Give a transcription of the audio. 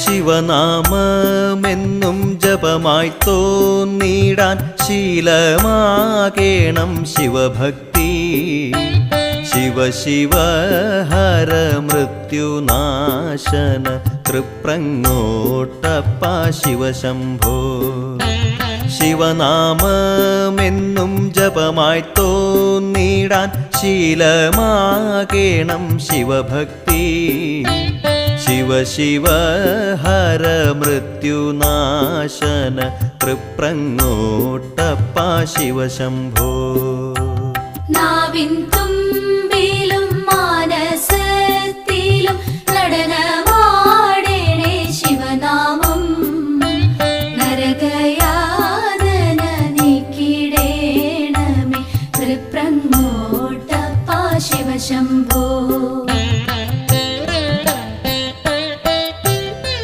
ശിവനാമമെന്നും ജപമായി തോന്നിടാൻ ശീലമാകേണം ശിവഭക്തി. Shiva Shiva Hara മൃത്യുനാശന തൃപ്രങ്ങോട്ടപ്പ Shiva Shambho. ശിവനാമമെന്നും ജപമായി തോന്നിടാൻ ശീലമാകേണം ശിവഭക്തി. Shiva Shiva Hara മൃത്യുനാശന തൃപ്രങ്ങോട്ടപ്പ Shiva Shambho.